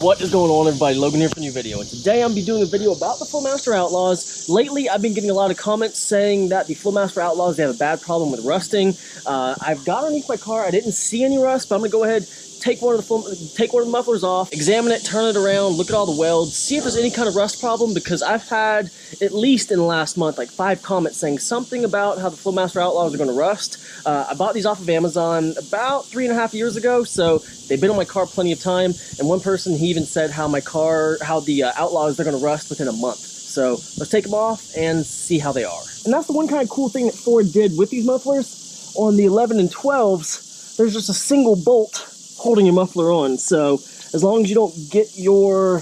What is going on, everybody? Logan here for a new video, and today I'm going to be doing a video about the Flowmaster Outlaws. Lately, I've been getting a lot of comments saying that the Flowmaster Outlaws, they have a bad problem with rusting. I've got underneath my car, I didn't see any rust, but I'm going to go ahead, take one of the mufflers off, examine it, turn it around, look at all the welds, see if there's any kind of rust problem, because I've had, at least in the last month, like 5 comments saying something about how the Flowmaster Outlaws are going to rust. I bought these off of Amazon about 3.5 years ago, so they've been on my car plenty of time, and one person, he even said how the Outlaws, they're going to rust within a month. So let's take them off and see how they are. And that's the one kind of cool thing that Ford did with these mufflers. On the 11 and 12s, there's just a single bolt holding your muffler on. So as long as you don't get your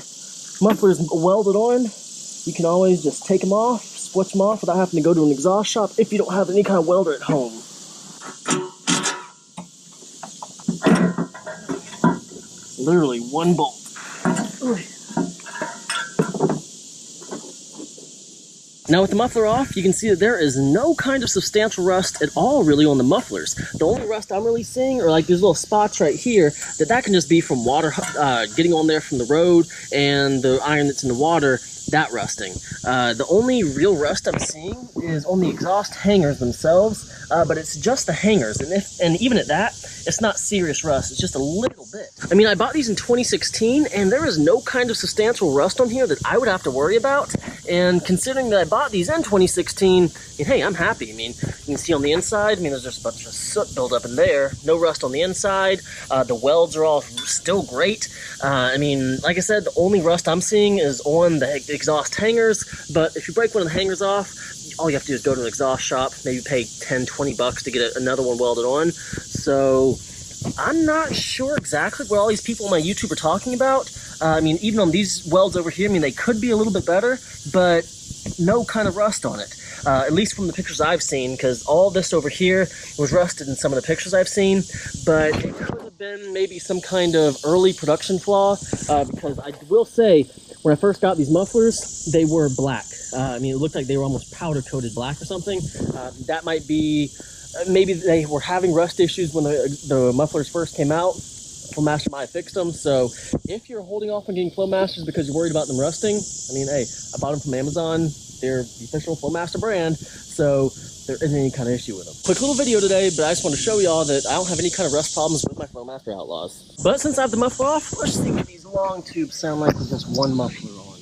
mufflers welded on, you can always just take them off, switch them off without having to go to an exhaust shop if you don't have any kind of welder at home. Literally one bolt. Now with the muffler off, you can see that there is no kind of substantial rust at all really on the mufflers. The only rust I'm really seeing are like these little spots right here, that can just be from water getting on there from the road and the iron that's in the water, that rusting. The only real rust I'm seeing is on the exhaust hangers themselves, but it's just the hangers, and even at that, it's not serious rust, it's just a little bit. I mean, I bought these in 2016, and there is no kind of substantial rust on here that I would have to worry about, and considering that I bought these in 2016, hey, I'm happy. I mean, you can see on the inside, there's just a bunch of soot buildup in there, no rust on the inside, the welds are all still great. Like I said, the only rust I'm seeing is on the exhaust hangers, but if you break one of the hangers off, all you have to do is go to an exhaust shop, maybe pay 10, 20 bucks to get another one welded on. So I'm not sure exactly what all these people on my YouTube are talking about. Even on these welds over here, they could be a little bit better, but no kind of rust on it. At least from the pictures I've seen, because all this over here was rusted in some of the pictures I've seen, but it could have been maybe some kind of early production flaw, because I will say, when I first got these mufflers, they were black. It looked like they were almost powder-coated black or something. That might be, maybe they were having rust issues when the mufflers first came out. Flowmaster might have fixed them. So if you're holding off on getting Flowmasters because you're worried about them rusting, hey, I bought them from Amazon. They're the official Flowmaster brand, so there isn't any kind of issue with them. Quick little video today, but I just want to show y'all that I don't have any kind of rust problems with my Flowmaster Outlaws. But since I have the muffler off, let's see what these long tubes sound like with just one muffler on.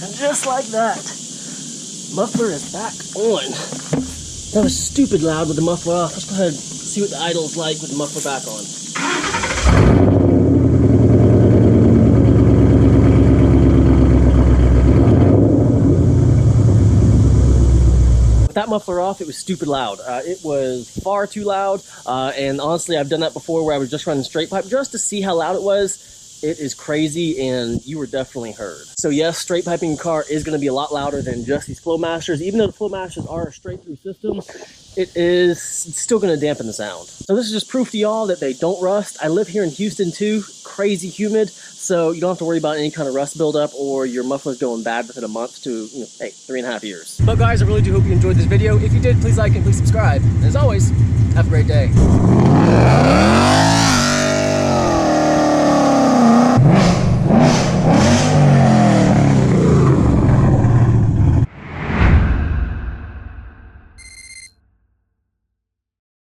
And just like that, muffler is back on. That was stupid loud with the muffler off. Let's go ahead and see what the idle's like with the muffler back on. With that muffler off, it was stupid loud. It was far too loud, and honestly, I've done that before where I was just running straight pipe just to see how loud it was. It is crazy, and you were definitely heard. So yes, straight piping your car is going to be a lot louder than just these Flowmasters. Even though the Flowmasters are a straight-through system, it's still going to dampen the sound. So this is just proof to y'all that they don't rust. I live here in Houston too, crazy humid, so you don't have to worry about any kind of rust buildup or your muffler's going bad within a month to, hey, 3.5 years. But guys, I really do hope you enjoyed this video. If you did, please like and please subscribe. And as always, have a great day.